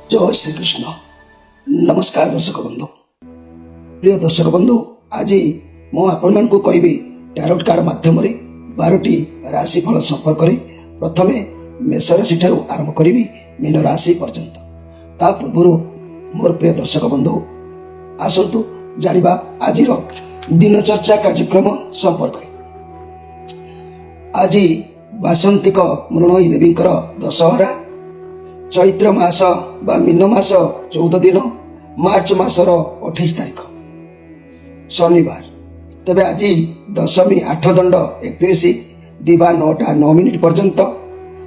जय श्रीकृष्ण। नमस्कार दर्शक बंधु, प्रिय दर्शक बंधु, आज मु आपण को कहबी टैरोट कार्ड माध्यम 12टी राशिफल संपर्क में प्रथम मेष राशि ठारू आरंभ करी मीन राशि पर्यंत। ता पूर्व मोर प्रिय दर्शक बंधु आसतु जानिबा आज दिन चर्चा कार्यक्रम संपर्क में। आज वासंतिक मृणयी देवींकर दशहरा चैत्र मास बा मीन मास 14 दिन मार्च मासर 28 तारिख शनिवार। तबे आज दशमी 8 दंड 31 दिवा 9टा 9 मिनिट पर्यंत।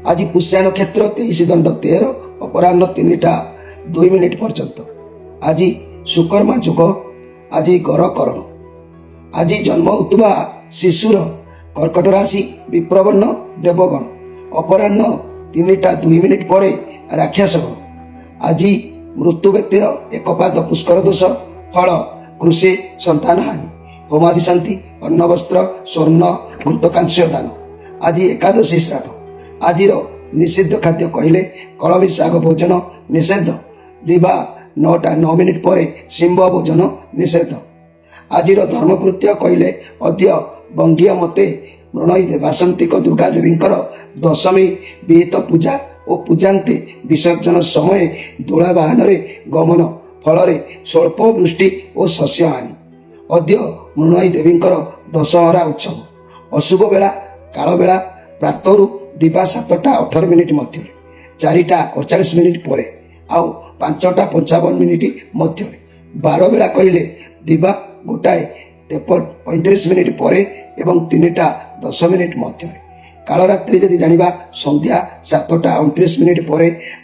आज पुष्या नक्षत्र 23 दंड 13 अपराह्न 3टा 2 मिनिट पर्यंत। आज शुकर्मा युग, आज गर करण। आज जन्म होता शिशुर कर्कट राशि विप्रवर्ण देवगण अपराह्न 3टा 2 मिनिट पर राक्षस गण। आज मृत्यु व्यक्तिर एक पाद पुष्कर दोष, फल कृषि संतान हानि, होमादि शांति, अन्न वस्त्र स्वर्ण घृतकांस्य दान। आज एकादशी श्राद्ध। आज निषिद्ध खाद्य कहले कलमी शाग भोजन निषेध, दिवा 9टा 9 मिनिट पर शिंब भोजन निषेध। आज धर्मकृत्य कहले अद्य बंगिया मते मृणयी वासंतिक दुर्गा देवींकर दशमी विहित पूजा और पूजांते विसर्जन समय दोला वाहन गमन फल स्वल्प वृष्टि और शस्य हानि। अद्य मृणयी देवींकर दशहरा उत्सव। अशुभ बेला काल बेला प्रातरु दिवा 7टा 18 मिनिट मध्य, 4टा 48 मिनिट पर आउ 5टा 55 मिनिट मध्य। 12 बेला कहले दिवा 1टा 35 मिनिट पर एवं 3टा 10 मिनिट मध्य। कालरात्रि जदि जानिबा संध्या 7टा 29 मिनिट पर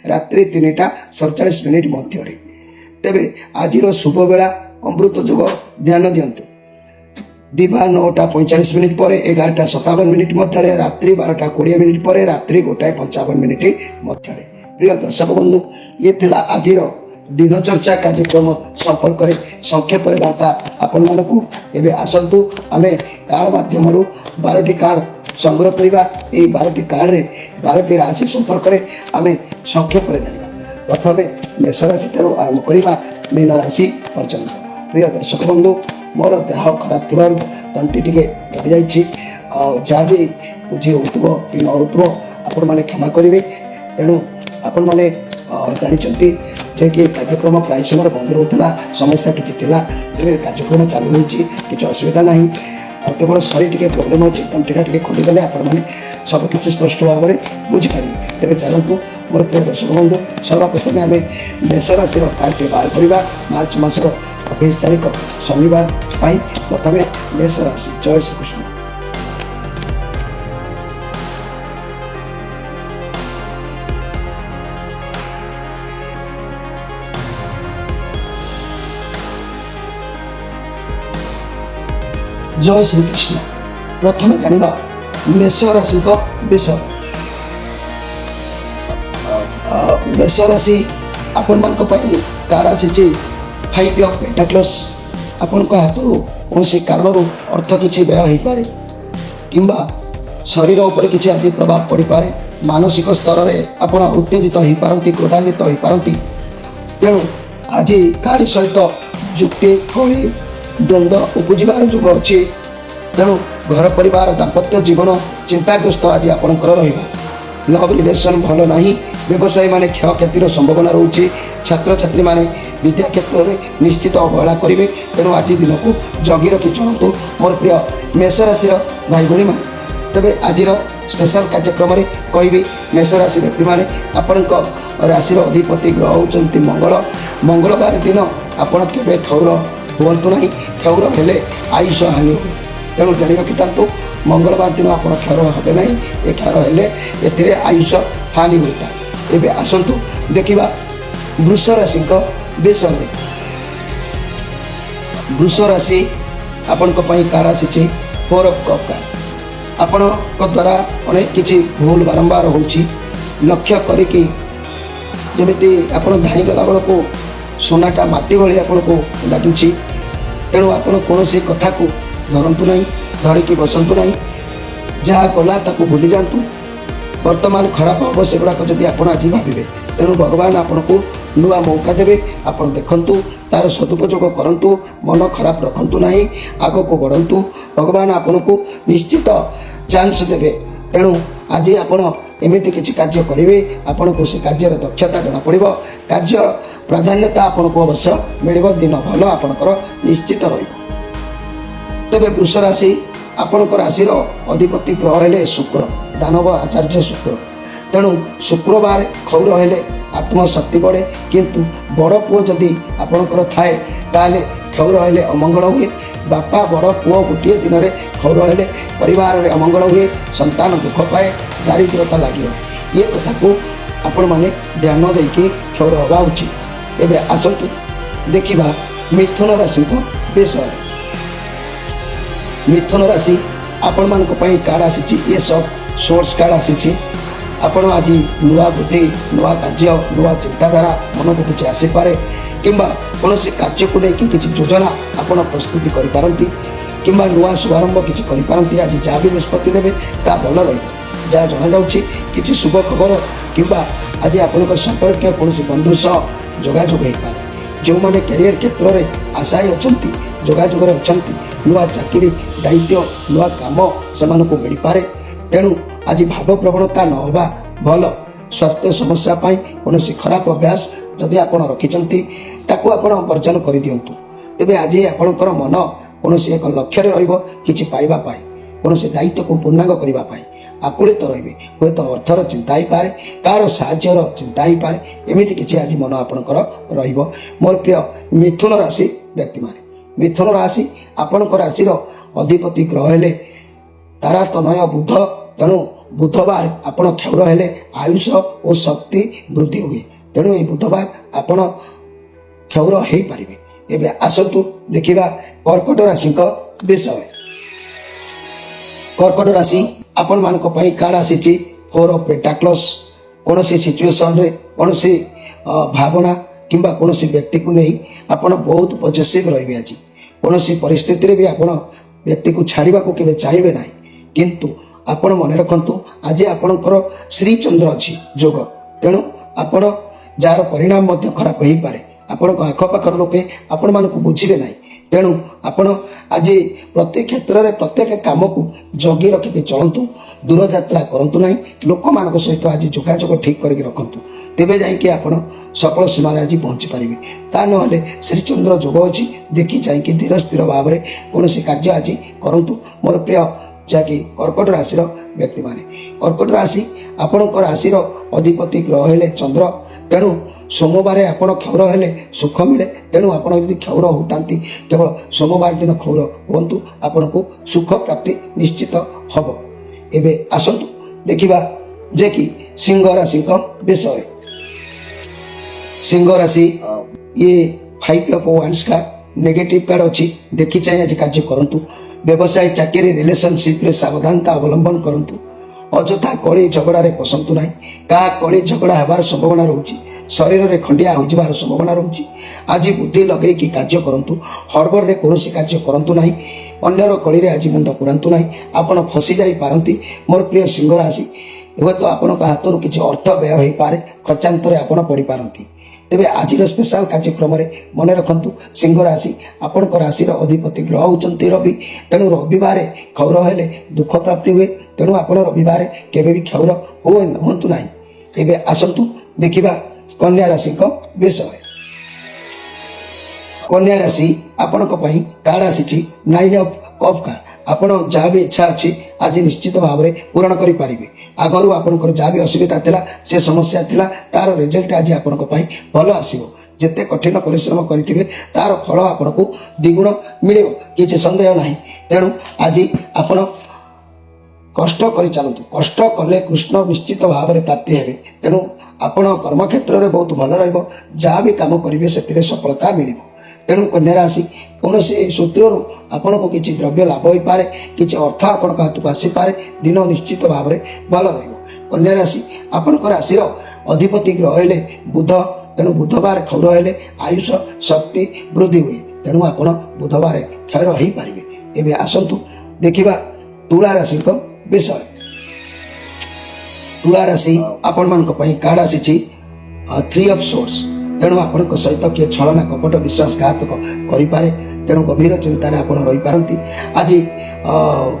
रात्रि 3टा 47 मिनिट मध्य। तेबे आजिर शुभ बेला अमृत युग ध्यान दियंतु। दिवा 9टा 45 मिनिट पर 11टा 57 मिनिट मध्य, रात्रि 12टा 20 मिनिट पर रात्रि 1टा 55 मिनिट मध्य। प्रिय दर्शक बंधु, ये थिला आजिर दिन चर्चा कार्यक्रम संपर्क में संक्षेप वार्ता आपण मानकु। एबे आसंतु आमे कार्ड माध्यम 12टी कार्ड संग्रह करवा। 12टी कार्ड रे 12टी राशि संपर्क में आमे संक्षेप जाना। प्रथम मेष राशि ठारू आरंभ करवा मीन राशि पर्यंत। प्रिय दर्शक बंधु, मोर देह खराब थी तंटी टे दबी जाइए, जहाँ भी बुझी हो कि न हो आपण मैंने क्षमा करेंगे। तेणु आपण मैंने जानते जे कि कार्यक्रम प्राय समय बंद रोला, समस्या किसी तेरे कार्यक्रम चालू होती किसी असुविधा ना। केवल शरीर टी प्रोब्लेम अच्छी, तंटीटा टे खोलीदे आपण मैंने सबकि स्पष्ट भाव में बुझीपारे। तेज चलतु मोर प्रिय दर्शक बंधु, सर्वप्रथम आम मेष राशि कार्ड बाहर करवा मार्च मासर 28 तारिख शनिवार। प्रथम मेष राशि। जय श्रीकृष्ण। जय श्रीकृष्ण। प्रथम जानिबा मेष राशि विषय। मेष राशि आपण मान कार्ड आसी 5 ऑफ पेंटाक्लस। आपण हाथ कौन कारण अर्थ किसी व्यय हो पारे किंबा शरीर उपर किसी आदि प्रभाव पड़ पारे। मानसिक स्तर में आप उत्तेजित हो पारती, क्रोधान्वित हो पारती। तेणु आज कार्य सहित युक्ति कली द्वंद्व उपजिबार जुग अच्छी। तेणु घर परिवार दाम्पत्य जीवन चिंताग्रस्त आज आपणकर लव रिलेशन भल ना। व्यवसायी माने क्षयक्षतिर संभावना रोचे। छात्र छात्री माने विद्या क्षेत्र में निश्चित अवहेला करेंगे। तेणु आज दिन को जगी रखी चलतु मोर प्रिय मेष राशि भाई भाई मैंने। तेरे आज स्पेशल कार्यक्रम में कहबी मेष राशि व्यक्ति मैंने आपण राशि अधिपति ग्रह होती मंगल। मंगलवार दिन आपण के क्षौर हूँ ना, क्षौर हेले आयुष हानि हुए। तेणु जाणी रखी था मंगलवार दिन आप क्षौर हे ना, ये क्षौर हेले ए आयुष हानि होता है। एबे आसंतु देखिबा वृष राशि विषय में। वृष राशि आपण कार्ड आसी 4 ऑफ कप कार्ड। आपण द्वारा अनेक किसी भूल बारंबार हो लक्ष्य करी जमीती आपण धाई गला बेल को सोनाटा माटी भली आपण को लगुच। तेणु आपण कौन कथा को धरतु ना, धरिकी बसतु ना, जहाँ गला ताकू भूली जातु। वर्तमान खराब हम से गुड़ाक जदि आप आज भावे तेणु भगवान आपन को ନୂଆ ମୌକା ଦେବେ। ଆପଣ ଦେଖନ୍ତୁ, ତାର ସଦୁପଯୋଗ କରନ୍ତୁ, ମନ ଖରାପ ରଖନ୍ତୁ ନାହିଁ, ଆଗକୁ ବଢ଼ନ୍ତୁ। ଭଗବାନ ଆପଣଙ୍କୁ ନିଶ୍ଚିତ ଚାନ୍ସ ଦେବେ। ତେଣୁ ଆଜି ଆପଣ ଏମିତି କିଛି କାର୍ଯ୍ୟ କରିବେ, ଆପଣଙ୍କୁ ସେ କାର୍ଯ୍ୟର ଦକ୍ଷତା ଜଣାପଡ଼ିବ, କାର୍ଯ୍ୟ ପ୍ରାଧାନ୍ୟତା ଆପଣଙ୍କୁ ଅବଶ୍ୟ ମିଳିବ। ଦିନ ଭଲ ଆପଣଙ୍କର ନିଶ୍ଚିତ ରହିବ। ତେବେ ବୃଷ ରାଶି, ଆପଣଙ୍କ ରାଶିର ଅଧିପତି ଗ୍ରହ ହେଲେ ଶୁକ୍ର, ଦାନବ ଆଚାର୍ଯ୍ୟ ଶୁକ୍ର। ତେଣୁ ଶୁକ୍ରବାର କ୍ଷୌର ହେଲେ ଆତ୍ମଶକ୍ତି ବଢ଼େ, କିନ୍ତୁ ବଡ଼ ପୁଅ ଯଦି ଆପଣଙ୍କର ଥାଏ ତାହେଲେ କ୍ଷୌର ହେଲେ ଅମଙ୍ଗଳ ହୁଏ। ବାପା ବଡ଼ ପୁଅ ଗୋଟିଏ ଦିନରେ କ୍ଷୌର ହେଲେ ପରିବାରରେ ଅମଙ୍ଗଳ ହୁଏ, ସନ୍ତାନ ଦୁଃଖ ପାଏ, ଦାରିଦ୍ରତା ଲାଗି ରହେ। ଏ କଥାକୁ ଆପଣମାନେ ଧ୍ୟାନ ଦେଇକି କ୍ଷୌର ହେବା ଉଚିତ। ଏବେ ଆସନ୍ତୁ ଦେଖିବା ମିଥୁନ ରାଶିଙ୍କ ବିଷୟରେ। ମିଥୁନ ରାଶି ଆପଣମାନଙ୍କ ପାଇଁ କାର୍ଡ଼ ଆସିଛି, ଏସ୍ ଅଫ୍ ସୋର୍ସ କାର୍ଡ଼ ଆସିଛି। ଆପଣ ଆଜି ନୂଆ ବୁଦ୍ଧି, ନୂଆ କାର୍ଯ୍ୟ, ନୂଆ ଚିନ୍ତାଧାରା ମନକୁ କିଛି ଆସିପାରେ, କିମ୍ବା କୌଣସି କାର୍ଯ୍ୟକୁ ନେଇକି କିଛି ଯୋଜନା ଆପଣ ପ୍ରସ୍ତୁତି କରିପାରନ୍ତି, କିମ୍ବା ନୂଆ ଶୁଭାରମ୍ଭ କିଛି କରିପାରନ୍ତି। ଆଜି ଯାହା ବି ନିଷ୍ପତ୍ତି ନେବେ ତାହା ଭଲ ରହିବ। ଯାହା ଜଣାଯାଉଛି କିଛି ଶୁଭ ଖବର, କିମ୍ବା ଆଜି ଆପଣଙ୍କ ସମ୍ପର୍କୀୟ କୌଣସି ବନ୍ଧୁ ସହ ଯୋଗାଯୋଗ ହୋଇପାରେ। ଯେଉଁମାନେ କ୍ୟାରିୟର କ୍ଷେତ୍ରରେ ଆଶାୟୀ ଅଛନ୍ତି, ଯୋଗାଯୋଗରେ ଅଛନ୍ତି, ନୂଆ ଚାକିରି, ଦାୟିତ୍ୱ, ନୂଆ କାମ ସେମାନଙ୍କୁ ମିଳିପାରେ। ତେଣୁ ଆଜି ଭାବପ୍ରବଣତା ନ ହେବା ଭଲ। ସ୍ୱାସ୍ଥ୍ୟ ସମସ୍ୟା ପାଇଁ କୌଣସି ଖରାପ ଅଭ୍ୟାସ ଯଦି ଆପଣ ରଖିଛନ୍ତି ତାକୁ ଆପଣ ବର୍ଜନ କରିଦିଅନ୍ତୁ। ତେବେ ଆଜି ଆପଣଙ୍କର ମନ କୌଣସି ଏକ ଲକ୍ଷ୍ୟରେ ରହିବ, କିଛି ପାଇବା ପାଇଁ, କୌଣସି ଦାୟିତ୍ୱକୁ ପୂର୍ଣ୍ଣାଙ୍ଗ କରିବା ପାଇଁ ଆକୁଳିତ ରହିବେ। ହୁଏତ ଅର୍ଥର ଚିନ୍ତା ହେଇପାରେ, କାହାର ସାହାଯ୍ୟର ଚିନ୍ତା ହେଇପାରେ, ଏମିତି କିଛି ଆଜି ମନ ଆପଣଙ୍କର ରହିବ। ମୋର ପ୍ରିୟ ମିଥୁନ ରାଶି ବ୍ୟକ୍ତିମାନେ, ମିଥୁନ ରାଶି ଆପଣଙ୍କ ରାଶିର ଅଧିପତି ଗ୍ରହ ହେଲେ ତାରାତନୟ ବୁଧ। ତେଣୁ ବୁଧବାର ଆପଣ କ୍ଷୌର ହେଲେ ଆୟୁଷ ଓ ଶକ୍ତି ବୃଦ୍ଧି ହୁଏ। ତେଣୁ ଏହି ବୁଧବାର ଆପଣ କ୍ଷୌର ହେଇପାରିବେ। ଏବେ ଆସନ୍ତୁ ଦେଖିବା କର୍କଟ ରାଶିଙ୍କ ବିଷୟ। କର୍କଟ ରାଶି ଆପଣମାନଙ୍କ ପାଇଁ କାର୍ଡ଼ ଆସିଛି ଫୋର୍ ଅଫ୍ ପେଣ୍ଟାକ୍ଲସ୍। କୌଣସି ସିଚୁଏସନରେ, କୌଣସି ଭାବନା କିମ୍ବା କୌଣସି ବ୍ୟକ୍ତିକୁ ନେଇ ଆପଣ ବହୁତ ପଜେସିଭ୍ ରହିବେ। ଆଜି କୌଣସି ପରିସ୍ଥିତିରେ ବି ଆପଣ ବ୍ୟକ୍ତିକୁ ଛାଡ଼ିବାକୁ କେବେ ଚାହିଁବେ ନାହିଁ। କିନ୍ତୁ ଆପଣ ମନେ ରଖନ୍ତୁ, ଆଜି ଆପଣଙ୍କର ଶ୍ରୀଚନ୍ଦ୍ର ଅଛି ଯୋଗ। ତେଣୁ ଆପଣ ଯାହାର ପରିଣାମ ମଧ୍ୟ ଖରାପ ହୋଇପାରେ। ଆପଣଙ୍କ ଆଖପାଖର ଲୋକେ ଆପଣମାନଙ୍କୁ ବୁଝିବେ ନାହିଁ। ତେଣୁ ଆପଣ ଆଜି ପ୍ରତ୍ୟେକ କ୍ଷେତ୍ରରେ ପ୍ରତ୍ୟେକ କାମକୁ ଜଗି ରଖିକି ଚଳନ୍ତୁ। ଦୂରଯାତ୍ରା କରନ୍ତୁ ନାହିଁ। ଲୋକମାନଙ୍କ ସହିତ ଆଜି ଯୋଗାଯୋଗ ଠିକ୍ କରିକି ରଖନ୍ତୁ। ତେବେ ଯାଇକି ଆପଣ ସଫଳ ସୀମାରେ ଆଜି ପହଞ୍ଚି ପାରିବେ। ତା ନହେଲେ ଶ୍ରୀଚନ୍ଦ୍ର ଯୋଗ ଅଛି, ଦେଖି ଯାଇକି ଧୀର ସ୍ଥିର ଭାବରେ କୌଣସି କାର୍ଯ୍ୟ ଆଜି କରନ୍ତୁ। ମୋର ପ୍ରିୟ ଯାହାକି କର୍କଟ ରାଶିର ବ୍ୟକ୍ତିମାନେ, କର୍କଟ ରାଶି ଆପଣଙ୍କ ରାଶିର ଅଧିପତି ଗ୍ରହ ହେଲେ ଚନ୍ଦ୍ର। ତେଣୁ ସୋମବାର ଆପଣ କ୍ଷୌର ହେଲେ ସୁଖ ମିଳେ। ତେଣୁ ଆପଣ ଯଦି କ୍ଷୌର ହେଉଥାନ୍ତି, କେବଳ ସୋମବାର ଦିନ କ୍ଷୌର ହୁଅନ୍ତୁ, ଆପଣଙ୍କୁ ସୁଖ ପ୍ରାପ୍ତି ନିଶ୍ଚିତ ହେବ। ଏବେ ଆସନ୍ତୁ ଦେଖିବା ଯେ କି ସିଂହ ରାଶିଙ୍କ ବିଷୟରେ। ସିଂହ ରାଶି ଇଏ 5 ଅଫ୍ ୱାଣ୍ଡସ୍ କାର୍ଡ଼, ନେଗେଟିଭ୍ କାର୍ଡ଼ ଅଛି। ଦେଖି ଚାହିଁ ଆଜି କାର୍ଯ୍ୟ କରନ୍ତୁ। ବ୍ୟବସାୟ, ଚାକିରି, ରିଲେସନସିପ୍ରେ ସାବଧାନତା ଅବଲମ୍ବନ କରନ୍ତୁ। ଅଯଥା କଳି ଝଗଡ଼ାରେ ପଶନ୍ତୁ ନାହିଁ। କାହା କଳି ଝଗଡ଼ା ହେବାର ସମ୍ଭାବନା ରହୁଛି। ଶରୀରରେ ଖଣ୍ଡିଆ ହୋଇଯିବାର ସମ୍ଭାବନା ରହୁଛି। ଆଜି ବୁଦ୍ଧି ଲଗେଇକି କାର୍ଯ୍ୟ କରନ୍ତୁ। ହଡ଼ବଡ଼ରେ କୌଣସି କାର୍ଯ୍ୟ କରନ୍ତୁ ନାହିଁ। ଅନ୍ୟର କଳିରେ ଆଜି ମୁଣ୍ଡ ପୁରାନ୍ତୁ ନାହିଁ, ଆପଣ ଫସି ଯାଇପାରନ୍ତି। ମୋର ପ୍ରିୟ ସିଂହ ରାଶି, ହୁଏତ ଆପଣଙ୍କ ହାତରୁ କିଛି ଅର୍ଥ ବ୍ୟୟ ହୋଇପାରେ, ଖର୍ଚ୍ଚାନ୍ତରେ ଆପଣ ପଡ଼ିପାରନ୍ତି। ତେବେ ଆଜିର ସ୍ପେଶାଲ କାର୍ଯ୍ୟକ୍ରମରେ ମନେ ରଖନ୍ତୁ, ସିଂହ ରାଶି ଆପଣଙ୍କ ରାଶିର ଅଧିପତି ଗ୍ରହ ହେଉଛନ୍ତି ରବି। ତେଣୁ ରବିବାର କ୍ଷୌର ହେଲେ ଦୁଃଖ ପ୍ରାପ୍ତି ହୁଏ। ତେଣୁ ଆପଣ ରବିବାର କେବେ ବି କ୍ଷୌର ହୁଅନ୍ତୁ ନାହିଁ। ଏବେ ଆସନ୍ତୁ ଦେଖିବା କନ୍ୟା ରାଶିଙ୍କ ବିଷୟ। କନ୍ୟା ରାଶି ଆପଣଙ୍କ ପାଇଁ କାର୍ଡ଼ ଆସିଛି 9 ଅଫ୍ କପ୍ କାର୍ଡ଼। ଆପଣ ଯାହା ବି ଇଚ୍ଛା ଅଛି ଆଜି ନିଶ୍ଚିତ ଭାବରେ ପୂରଣ କରିପାରିବେ। ଆଗରୁ ଆପଣଙ୍କର ଯାହା ବି ଅସୁବିଧା ଥିଲା, ସେ ସମସ୍ୟା ଥିଲା, ତାର ରେଜଲ୍ଟ ଆଜି ଆପଣଙ୍କ ପାଇଁ ଭଲ ଆସିବ। ଯେତେ କଠିନ ପରିଶ୍ରମ କରିଥିବେ ତାର ଫଳ ଆପଣଙ୍କୁ ଦ୍ୱିଗୁଣ ମିଳିବ, କିଛି ସନ୍ଦେହ ନାହିଁ। ତେଣୁ ଆଜି ଆପଣ କଷ୍ଟ କରି ଚାଲନ୍ତୁ। କଷ୍ଟ କଲେ କୃଷ୍ଣ ନିଶ୍ଚିତ ଭାବରେ ପ୍ରାପ୍ତି ହେବେ। ତେଣୁ ଆପଣ କର୍ମକ୍ଷେତ୍ରରେ ବହୁତ ଭଲ ରହିବ। ଯାହା ବି କାମ କରିବେ ସେଥିରେ ସଫଳତା ମିଳିବ। ତେଣୁ କନ୍ୟା ରାଶି କୌଣସି ସୂତ୍ରରୁ ଆପଣଙ୍କୁ କିଛି ଦ୍ରବ୍ୟ ଲାଭ ହୋଇପାରେ, କିଛି ଅର୍ଥ ଆପଣଙ୍କ ହାତକୁ ଆସିପାରେ। ଦିନ ନିଶ୍ଚିତ ଭାବରେ ଭଲ ରହିବ। କନ୍ୟା ରାଶି ଆପଣଙ୍କ ରାଶିର ଅଧିପତି ଗ୍ରହ ହେଲେ ବୁଧ। ତେଣୁ ବୁଧବାର କ୍ଷୌର ହେଲେ ଆୟୁଷ ଶକ୍ତି ବୃଦ୍ଧି ହୁଏ। ତେଣୁ ଆପଣ ବୁଧବାର କ୍ଷୟ ହୋଇପାରିବେ। ଏବେ ଆସନ୍ତୁ ଦେଖିବା ତୁଳା ରାଶିଙ୍କ ବିଷୟ। ତୁଳା ରାଶି ଆପଣମାନଙ୍କ ପାଇଁ କାର୍ଡ଼ ଆସିଛି 3 ଅଫ୍ ସୋର୍ସ। ତେଣୁ ଆପଣଙ୍କ ସହିତ କିଏ ଛଳନା କପଟ ବିଶ୍ୱାସଘାତକ କରିପାରେ। ତେଣୁ ଗଭୀର ଚିନ୍ତାରେ ଆପଣ ରହିପାରନ୍ତି। ଆଜି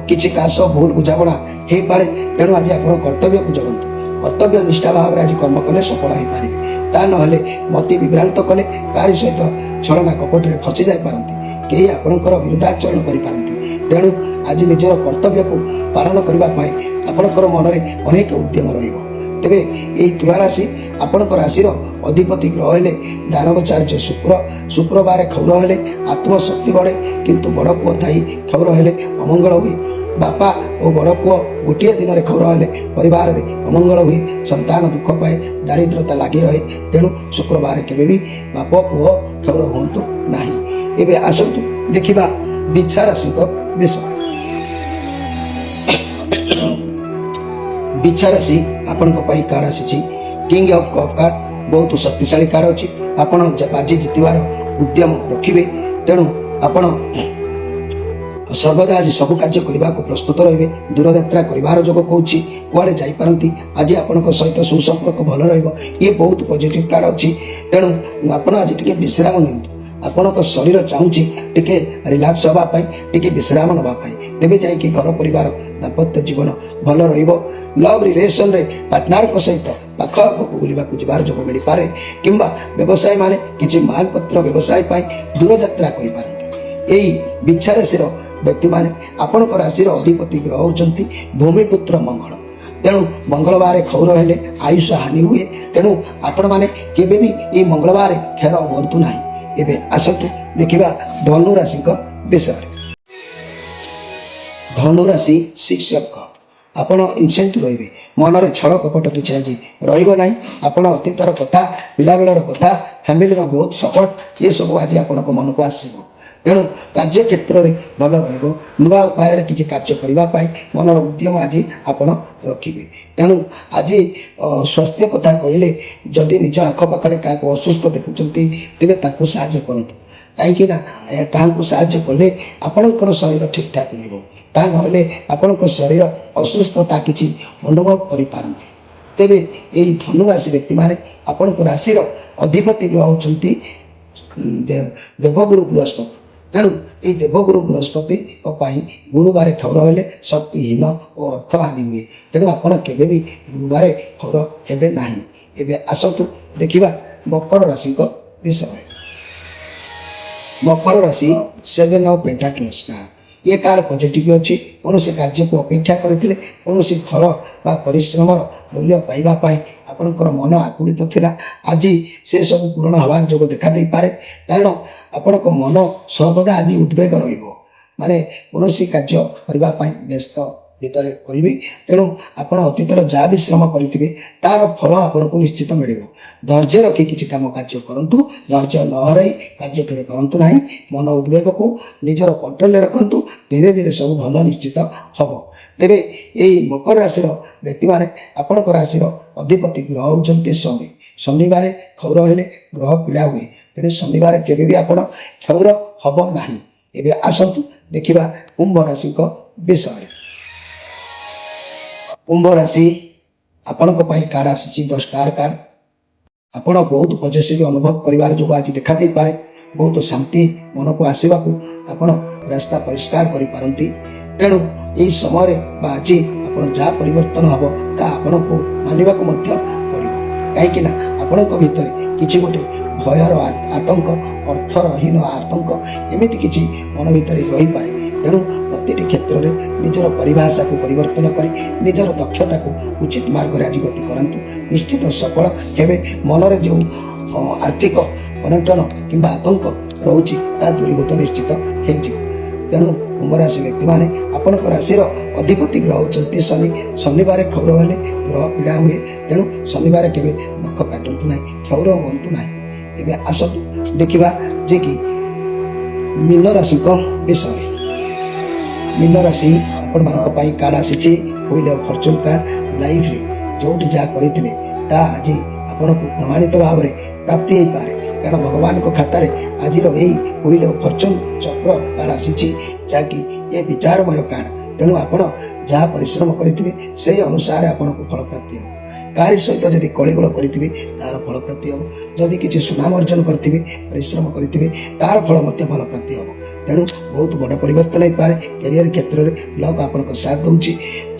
କିଛି କାହା ସହ ଭୁଲ ବୁଝାମଣା ହେଇପାରେ। ତେଣୁ ଆଜି ଆପଣ କର୍ତ୍ତବ୍ୟକୁ ଜଗନ୍ତୁ। କର୍ତ୍ତବ୍ୟ ନିଷ୍ଠା ଭାବରେ ଆଜି କର୍ମ କଲେ ସଫଳ ହୋଇପାରିବେ। ତା ନହେଲେ ମତି ବିଭ୍ରାନ୍ତ କଲେ କାହାରି ସହିତ ଛଳନା କପଟରେ ଫସି ଯାଇପାରନ୍ତି। କେହି ଆପଣଙ୍କର ବିରୁଦ୍ଧାଚରଣ କରିପାରନ୍ତି। ତେଣୁ ଆଜି ନିଜର କର୍ତ୍ତବ୍ୟକୁ ପାଳନ କରିବା ପାଇଁ ଆପଣଙ୍କର ମନରେ ଅନେକ ଉଦ୍ୟମ ରହିବ। ତେବେ ଏହି ତୁଳା ରାଶି ଆପଣଙ୍କ ରାଶିର ଅଧିପତି ଗ୍ରହ ହେଲେ ଦାନବଚାର୍ଯ୍ୟ ଶୁକ୍ର। ଶୁକ୍ରବାର କ୍ଷୌର ହେଲେ ଆତ୍ମଶକ୍ତି ବଢ଼େ, କିନ୍ତୁ ବଡ଼ ପୁଅ ଥାଇ କ୍ଷୌର ହେଲେ ଅମଙ୍ଗଳ ହୁଏ। ବାପା ଓ ବଡ଼ ପୁଅ ଗୋଟିଏ ଦିନରେ କ୍ଷୌର ହେଲେ ପରିବାରରେ ଅମଙ୍ଗଳ ହୁଏ, ସନ୍ତାନ ଦୁଃଖ ପାଏ, ଦାରିଦ୍ରତା ଲାଗି ରହେ। ତେଣୁ ଶୁକ୍ରବାର କେବେ ବି ବାପ ପୁଅ କ୍ଷୌର ହୁଅନ୍ତୁ ନାହିଁ। ଏବେ ଆସନ୍ତୁ ଦେଖିବା ବିଛା ରାଶିଙ୍କ ବିଷୟ। ବିଛା ରାଶି ଆପଣଙ୍କ ପାଇଁ କାର୍ଡ ଆସିଛି କିଙ୍ଗ ଅଫ୍ କପ୍ କାର୍ଡ। ବହୁତ ଶକ୍ତିଶାଳୀ କାର୍ଡ ଅଛି। ଆପଣ ବାଜି ଜିତିବାର ଉଦ୍ୟମ ରଖିବେ। ତେଣୁ ଆପଣ ସର୍ବଦା ଆଜି ସବୁ କାର୍ଯ୍ୟ କରିବାକୁ ପ୍ରସ୍ତୁତ ରହିବେ। ଦୂରଯାତ୍ରା କରିବାର ଯୋଗ କହୁଛି, କୁଆଡ଼େ ଯାଇପାରନ୍ତି। ଆଜି ଆପଣଙ୍କ ସହିତ ସୁସମ୍ପର୍କ ଭଲ ରହିବ। ଇଏ ବହୁତ ପଜିଟିଭ୍ କାର୍ଡ ଅଛି। ତେଣୁ ଆପଣ ଆଜି ଟିକେ ବିଶ୍ରାମ ନିଅନ୍ତୁ। ଆପଣଙ୍କ ଶରୀର ଚାହୁଁଛି ଟିକେ ରିଲାକ୍ସ ହେବା ପାଇଁ, ଟିକେ ବିଶ୍ରାମ ନେବା ପାଇଁ। ତେବେ ଯାଇକି ଘର ପରିବାର ଦାମ୍ପତ୍ୟ ଜୀବନ ଭଲ ରହିବ। ଲଭ୍ ରିଲେସନରେ ପାର୍ଟନରଙ୍କ ସହିତ ପାଖ ଆଖକୁ ବୁଲିବାକୁ ଯିବାର ଯୋଗ ମିଳିପାରେ, କିମ୍ବା ବ୍ୟବସାୟୀମାନେ କିଛି ମାଲପତ୍ର ବ୍ୟବସାୟ ପାଇଁ ଦୂରଯାତ୍ରା କରିପାରନ୍ତି। ଏହି ବିଛା ରାଶିର ବ୍ୟକ୍ତିମାନେ ଆପଣଙ୍କ ରାଶିର ଅଧିପତି ଗ୍ରହ ହେଉଛନ୍ତି ଭୂମିପୁତ୍ର ମଙ୍ଗଳ। ତେଣୁ ମଙ୍ଗଳବାର କ୍ଷୌର ହେଲେ ଆୟୁଷ ହାନି ହୁଏ। ତେଣୁ ଆପଣମାନେ କେବେ ବି ଏହି ମଙ୍ଗଳବାର କ୍ଷେର ହୁଅନ୍ତୁ ନାହିଁ। ଏବେ ଆସନ୍ତୁ ଦେଖିବା ଧନୁ ରାଶିଙ୍କ ବିଷୟରେ। ଧନୁ ରାଶି 6 ଅଫ୍ କପ୍। ଆପଣ ଇନସେଣ୍ଟ ରହିବେ। ମନରେ ଛଳ କପଟ କିଛି ଆଜି ରହିବ ନାହିଁ। ଆପଣ ଅତୀତର କଥା, ପିଲାବେଳର କଥା, ଫ୍ୟାମିଲିର ବହୁତ ସପୋର୍ଟ, ଏସବୁ ଆଜି ଆପଣଙ୍କ ମନକୁ ଆସିବ। ତେଣୁ କାର୍ଯ୍ୟକ୍ଷେତ୍ରରେ ଭଲ ରହିବ। ନୂଆ ଉପାୟରେ କିଛି କାର୍ଯ୍ୟ କରିବା ପାଇଁ ମନର ଉଦ୍ୟମ ଆଜି ଆପଣ ରଖିବେ। ତେଣୁ ଆଜି ସ୍ୱାସ୍ଥ୍ୟ କଥା କହିଲେ, ଯଦି ନିଜ ଆଖପାଖରେ କାହାକୁ ଅସୁସ୍ଥ ଦେଖୁଛନ୍ତି, ତେବେ ତାଙ୍କୁ ସାହାଯ୍ୟ କରନ୍ତୁ। କାହିଁକି ନା ତାହାଙ୍କୁ ସାହାଯ୍ୟ କଲେ ଆପଣଙ୍କର ଶରୀର ଠିକ୍ଠାକ୍ ରହିବ। ତାହା ନହେଲେ ଆପଣଙ୍କ ଶରୀର ଅସୁସ୍ଥତା କିଛି ଅନୁଭବ କରିପାରନ୍ତି। ତେବେ ଏହି ଧନୁ ରାଶି ବ୍ୟକ୍ତିମାନେ ଆପଣଙ୍କ ରାଶିର ଅଧିପତି ଗ୍ରହ ହେଉଛନ୍ତି ଦେବଗୁରୁ ବୃହସ୍ପତି। ତେଣୁ ଏହି ଦେବଗୁରୁ ବୃହସ୍ପତିଙ୍କ ପାଇଁ ଗୁରୁବାର କ୍ଷୌର ହେଲେ ଶକ୍ତିହୀନ ଓ ଅର୍ଥହାନି ହୁଏ। ତେଣୁ ଆପଣ କେବେ ବି ଗୁରୁବାର କ୍ଷୌର ହେବେ ନାହିଁ। ଏବେ ଆସନ୍ତୁ ଦେଖିବା ମକର ରାଶିଙ୍କ ବିଷୟରେ। ମକର ରାଶି 7 ଅଫ୍ ପେଣ୍ଟାକଲ୍ସ କାର୍ଡ। ଏ କାର୍ଡ ପଜିଟିଭ୍ ଅଛି। କୌଣସି କାର୍ଯ୍ୟକୁ ଅପେକ୍ଷା କରିଥିଲେ କୌଣସି ଫଳ ବା ପରିଶ୍ରମର ମୂଲ୍ୟ ପାଇବା ପାଇଁ ଆପଣଙ୍କର ମନ ଆକୁଳିତ ଥିଲା। ଆଜି ସେସବୁ ପୂରଣ ହେବାର ଯୋଗ ଦେଖାଦେଇପାରେ। କାରଣ ଆପଣଙ୍କ ମନ ସର୍ବଦା ଆଜି ଉଦ୍ବେଗ ରହିବ। ମାନେ କୌଣସି କାର୍ଯ୍ୟ କରିବା ପାଇଁ ବ୍ୟସ୍ତ ଭିତରେ କରିବେ। ତେଣୁ ଆପଣ ଅତୀତର ଯାହା ବି ଶ୍ରମ କରିଥିବେ ତାର ଫଳ ଆପଣଙ୍କୁ ନିଶ୍ଚିତ ମିଳିବ। ଧୈର୍ଯ୍ୟ ରଖି କିଛି କାମ କାର୍ଯ୍ୟ କରନ୍ତୁ। ଧୈର୍ଯ୍ୟ ନ ହରାଇ କାର୍ଯ୍ୟ କେବେ କରନ୍ତୁ ନାହିଁ। ମନ ଉଦ୍ବେଗକୁ ନିଜର କଣ୍ଟ୍ରୋଲରେ ରଖନ୍ତୁ। ଧୀରେ ଧୀରେ ସବୁ ଭଲ ନିଶ୍ଚିତ ହେବ। ତେବେ ଏହି ମକର ରାଶିର ବ୍ୟକ୍ତିମାନେ ଆପଣଙ୍କ ରାଶିର ଅଧିପତି ଗ୍ରହ ହେଉଛନ୍ତି ଶନି। ଶନିବାର କ୍ଷୌର ହେଲେ ଗ୍ରହ ପୀଡ଼ା ହୁଏ। ତେଣୁ ଶନିବାର କେବେ ବି ଆପଣ କ୍ଷୌର ହେବ ନାହିଁ। ଏବେ ଆସନ୍ତୁ ଦେଖିବା କୁମ୍ଭ ରାଶିଙ୍କ ବିଷୟରେ। କୁମ୍ଭ ରାଶି ଆପଣଙ୍କ ପାଇଁ କାର୍ଡ ଆସିଛି 10 କାର୍ଡ। ଆପଣ ବହୁତ ପଜିଟିଭ ଅନୁଭବ କରିବାର ଯୋଗ ଆଜି ଦେଖାଦେଇପାରେ। ବହୁତ ଶାନ୍ତି ମନକୁ ଆସିବାକୁ ଆପଣ ରାସ୍ତା ପରିଷ୍କାର କରିପାରନ୍ତି। ତେଣୁ ଏହି ସମୟରେ ବା ଆଜି ଆପଣ ଯାହା ପରିବର୍ତ୍ତନ ହେବ ତାହା ଆପଣଙ୍କୁ ମାନିବାକୁ ମଧ୍ୟ ପଡ଼ିବ। କାହିଁକି ନା ଆପଣଙ୍କ ଭିତରେ କିଛି ଗୋଟେ ଭୟର ଆତଙ୍କ, ଅର୍ଥରହୀନ ଆତଙ୍କ, ଏମିତି କିଛି ମନ ଭିତରେ ରହିପାରେ। ତେଣୁ ପ୍ରତିଟି କ୍ଷେତ୍ରରେ ନିଜର ପରିଭାଷାକୁ ପରିବର୍ତ୍ତନ କରି ନିଜର ଦକ୍ଷତାକୁ ଉଚିତ ମାର୍ଗରେ ଆଜି ଗତି କରନ୍ତୁ। ନିଶ୍ଚିତ ସଫଳ ହେବେ। ମନରେ ଯେଉଁ ଆର୍ଥିକ ଅନଟନ କିମ୍ବା ଆତଙ୍କ ରହୁଛି ତାହା ଦୂରୀଭୂତ ନିଶ୍ଚିତ ହେଇଯିବ। ତେଣୁ କୁମ୍ଭ ରାଶି ବ୍ୟକ୍ତିମାନେ ଆପଣଙ୍କ ରାଶିର ଅଧିପତି ଗ୍ରହ ହେଉଛନ୍ତି ଶନି। ଶନିବାର କ୍ଷୌର ହେଲେ ଗ୍ରହ ପୀଡ଼ା ହୁଏ। ତେଣୁ ଶନିବାର କେବେ ନଖ କାଟନ୍ତୁ ନାହିଁ, କ୍ଷୌର ହୁଅନ୍ତୁ ନାହିଁ। ଏବେ ଆସନ୍ତୁ ଦେଖିବା ଯେ କି ମୀନ ରାଶିଙ୍କ ବିଷୟରେ। ମୀନ ରାଶି ଆପଣମାନଙ୍କ ପାଇଁ କାର୍ଡ ଆସିଛି ହୁଇଲ୍ ଅଫ୍ ଫର୍ଚୁନ୍ କାର୍ଡ। ଲାଇଫରେ ଯେଉଁଠି ଯାହା କରିଥିଲେ ତାହା ଆଜି ଆପଣଙ୍କୁ ପ୍ରମାଣିତ ଭାବରେ ପ୍ରାପ୍ତି ହେଇପାରେ। କାରଣ ଭଗବାନଙ୍କ ଖାତାରେ ଆଜିର ଏହି wheel of fortune Chakra card ଆସିଛି, ଯାହାକି ଏ ବିଚାରମୟ କାର୍ଡ। ତେଣୁ ଆପଣ ଯାହା ପରିଶ୍ରମ କରିଥିବେ ସେହି ଅନୁସାରେ ଆପଣଙ୍କୁ ଫଳ ପ୍ରାପ୍ତି ହେବ। କାହାରି ସହିତ ଯଦି କଳିଗୋଳ କରିଥିବେ ତାହାର ଫଳ ପ୍ରାପ୍ତି ହେବ। ଯଦି କିଛି ସୁନାମ ଅର୍ଜନ କରିଥିବେ, ପରିଶ୍ରମ କରିଥିବେ, ତାହାର ଫଳ ମଧ୍ୟ ଭଲ ପ୍ରାପ୍ତି ହେବ। ତେଣୁ ବହୁତ ବଡ଼ ପରିବର୍ତ୍ତନ ହେଇପାରେ। କ୍ୟାରିୟର କ୍ଷେତ୍ରରେ ଲକ୍ ଆପଣଙ୍କ ସାଥ ଦେଉଛି।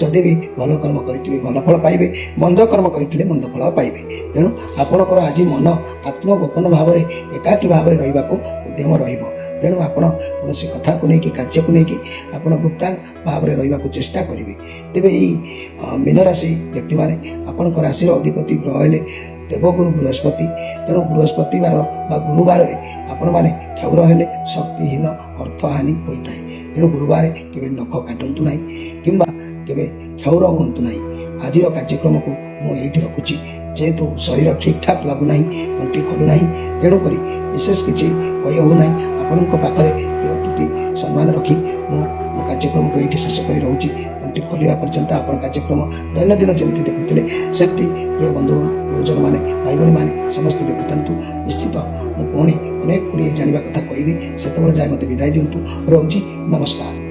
ଯଦି ବି ଭଲ କର୍ମ କରିଥିବେ ଭଲ ଫଳ ପାଇବେ, ମନ୍ଦ କର୍ମ କରିଥିଲେ ମନ୍ଦ ଫଳ ପାଇବେ। ତେଣୁ ଆପଣଙ୍କର ଆଜି ମନ ଆତ୍ମଗୋପନ ଭାବରେ ଏକାକୀ ଭାବରେ ରହିବାକୁ ଉଦ୍ୟମ ରହିବ। ତେଣୁ ଆପଣ କୌଣସି କଥାକୁ ନେଇକି କାର୍ଯ୍ୟକୁ ନେଇକି ଆପଣ ଗୁପ୍ତା ଭାବରେ ରହିବାକୁ ଚେଷ୍ଟା କରିବେ। ତେବେ ଏହି ମୀନ ରାଶି ବ୍ୟକ୍ତିମାନେ ଆପଣଙ୍କ ରାଶିର ଅଧିପତି ଗ୍ରହ ହେଲେ ଦେବଗୁରୁ ବୃହସ୍ପତି। ତେଣୁ ବୃହସ୍ପତିବାର ବା ଗୁରୁବାରରେ ଆପଣମାନେ କ୍ଷୌର ହେଲେ ଶକ୍ତିହୀନ ଅର୍ଥହାନି ହୋଇଥାଏ। ତେଣୁ ଗୁରୁବାର କେବେ ନଖ କାଟନ୍ତୁ ନାହିଁ କିମ୍ବା କେବେ କ୍ଷୌର ହୁଅନ୍ତୁ ନାହିଁ। ଆଜିର କାର୍ଯ୍ୟକ୍ରମକୁ ମୁଁ ଏଇଠି ରଖୁଛି। ଯେହେତୁ ଶରୀର ଠିକ୍ଠାକ୍ ଲାଗୁନାହିଁ, ତଣ୍ଟି ଖୋଲୁନାହିଁ, ତେଣୁକରି ବିଶେଷ କିଛି କହି ହେଉନାହିଁ। ଆପଣଙ୍କ ପାଖରେ ପ୍ରିୟ ପ୍ରତି ସମ୍ମାନ ରଖି ମୁଁ ମୋ କାର୍ଯ୍ୟକ୍ରମକୁ ଏଇଠି ଶେଷ କରି ରହୁଛି। ତଣ୍ଟି ଖୋଲିବା ପର୍ଯ୍ୟନ୍ତ ଆପଣ କାର୍ଯ୍ୟକ୍ରମ ଦୈନନ୍ଦିନ ଯେମିତି ଦେଖୁଥିଲେ ସେମିତି ପ୍ରିୟ ବନ୍ଧୁ ଗୁରୁଜନମାନେ ଭାଇ ଭଉଣୀମାନେ ସମସ୍ତେ ଦେଖୁଥାନ୍ତୁ। ନିଶ୍ଚିତ ମୁଁ ପୁଣି ଅନେକ ଗୁଡ଼ିଏ ଜାଣିବା କଥା କହିବି। ସେତେବେଳେ ଯାଏ ମୋତେ ବିଦାୟ ଦିଅନ୍ତୁ। ରହୁଛି। ନମସ୍କାର।